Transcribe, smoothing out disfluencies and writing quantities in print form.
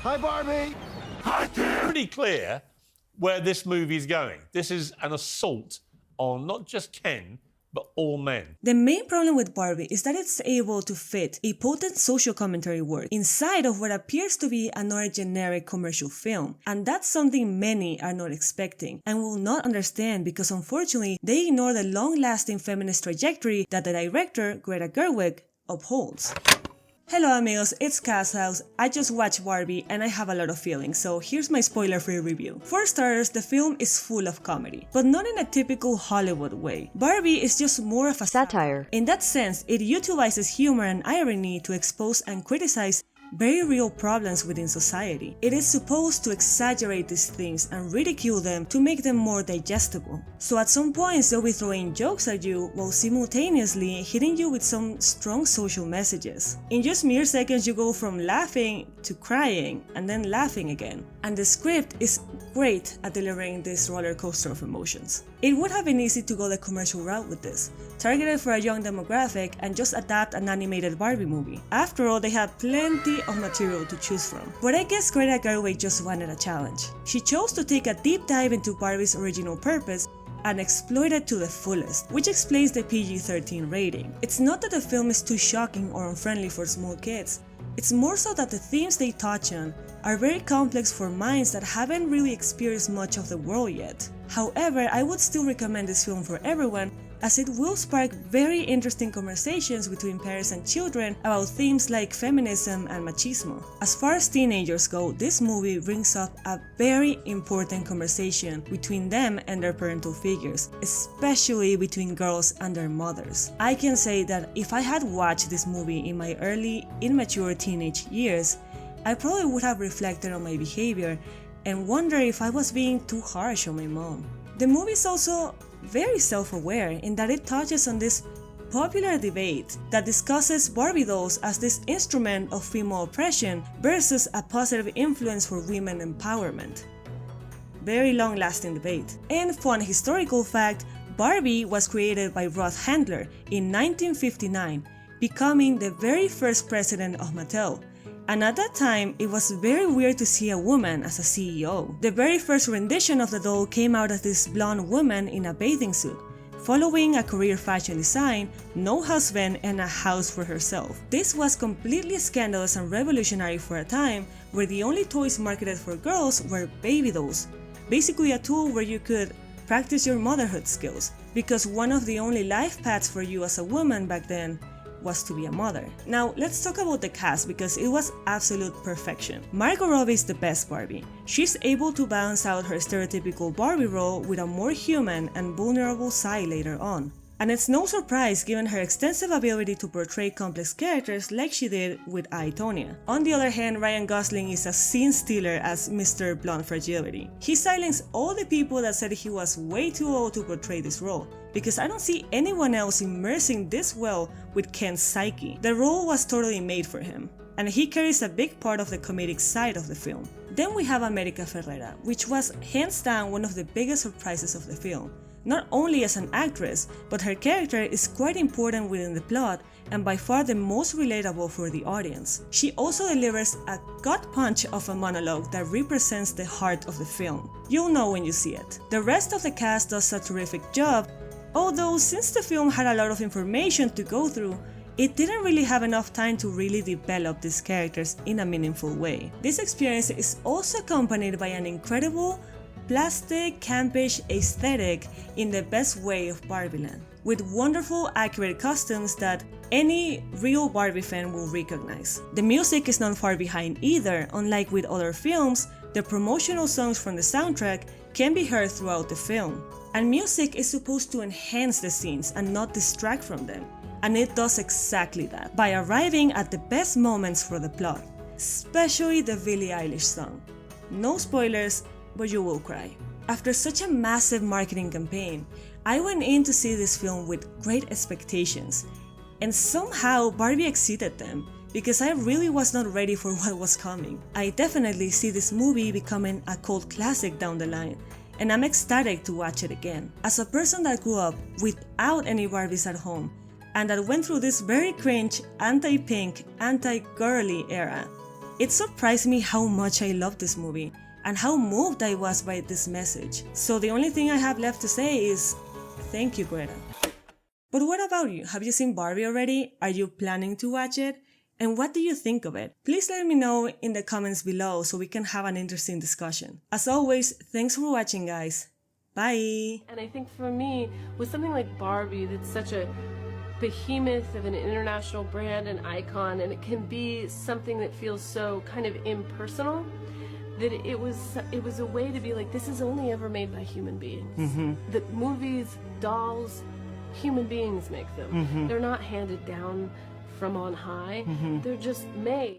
Hi, Barbie. Pretty clear where this movie is going. This is an assault on not just Ken, but all men. The main problem with Barbie is that it's able to fit a potent social commentary work inside of what appears to be another generic commercial film, and that's something many are not expecting and will not understand because unfortunately they ignore the long-lasting feminist trajectory that the director, Greta Gerwig, upholds. Hello amigos, it's Cass House. I just watched Barbie and I have a lot of feelings, so here's my spoiler-free review. For starters, the film is full of comedy, but not in a typical Hollywood way. Barbie is just more of a satire. In that sense, it utilizes humor and irony to expose and criticize very real problems within society. It is supposed to exaggerate these things and ridicule them to make them more digestible. So at some points they'll be throwing jokes at you while simultaneously hitting you with some strong social messages. In just mere seconds you go from laughing to crying and then laughing again. And the script is great at delivering this roller coaster of emotions. It would have been easy to go the commercial route with this, targeted for a young demographic and just adapt an animated Barbie movie. After all, they had plenty of material to choose from. But I guess Greta Gerwig just wanted a challenge. She chose to take a deep dive into Barbie's original purpose and exploit it to the fullest, which explains the PG-13 rating. It's not that the film is too shocking or unfriendly for small kids, it's more so that the themes they touch on are very complex for minds that haven't really experienced much of the world yet. However, I would still recommend this film for everyone, as it will spark very interesting conversations between parents and children about themes like feminism and machismo. As far as teenagers go, this movie brings up a very important conversation between them and their parental figures, especially between girls and their mothers. I can say that if I had watched this movie in my early, immature teenage years, I probably would have reflected on my behavior and wondered if I was being too harsh on my mom. The movie is also very self-aware in that it touches on this popular debate that discusses Barbie dolls as this instrument of female oppression versus a positive influence for women empowerment. Very long-lasting debate. And fun historical fact, Barbie was created by Ruth Handler in 1959, becoming the very first president of Mattel. And at that time, it was very weird to see a woman as a CEO. The very first rendition of the doll came out as this blonde woman in a bathing suit, following a career fashion design, no husband, and a house for herself. This was completely scandalous and revolutionary for a time where the only toys marketed for girls were baby dolls, basically a tool where you could practice your motherhood skills, because one of the only life paths for you as a woman back then was to be a mother. Now let's talk about the cast because it was absolute perfection. Margot Robbie is the best Barbie. She's able to balance out her stereotypical Barbie role with a more human and vulnerable side later on. And it's no surprise given her extensive ability to portray complex characters like she did with I, Tonya. On the other hand, Ryan Gosling is a scene stealer as Mr. Blonde Fragility. He silenced all the people that said he was way too old to portray this role, because I don't see anyone else immersing this well with Ken's psyche. The role was totally made for him, and he carries a big part of the comedic side of the film. Then we have America Ferrera, which was hands down one of the biggest surprises of the film. Not only as an actress, but her character is quite important within the plot and by far the most relatable for the audience. She also delivers a gut punch of a monologue that represents the heart of the film. You'll know when you see it. The rest of the cast does a terrific job, although since the film had a lot of information to go through, it didn't really have enough time to really develop these characters in a meaningful way. This experience is also accompanied by an incredible plastic, campish aesthetic in the best way of Barbieland, with wonderful, accurate costumes that any real Barbie fan will recognize. The music is not far behind either. Unlike with other films, the promotional songs from the soundtrack can be heard throughout the film. And music is supposed to enhance the scenes and not distract from them. And it does exactly that, by arriving at the best moments for the plot, especially the Billie Eilish song. No spoilers, but you will cry. After such a massive marketing campaign, I went in to see this film with great expectations, and somehow Barbie exceeded them, because I really was not ready for what was coming. I definitely see this movie becoming a cult classic down the line, and I'm ecstatic to watch it again. As a person that grew up without any Barbies at home, and that went through this very cringe, anti-pink, anti-girly era, It surprised me how much I loved this movie and how moved I was by this message. So the only thing I have left to say is thank you, Greta. But what about you? Have you seen Barbie already? Are you planning to watch it? And what do you think of it? Please let me know in the comments below so we can have an interesting discussion. As always, thanks for watching, guys. Bye! And I think for me, with something like Barbie that's such a behemoth of an international brand and icon, and it can be something that feels so kind of impersonal, that it was a way to be like, this is only ever made by human beings. The movies, dolls, human beings make them. They're not handed down from on high. They're just made.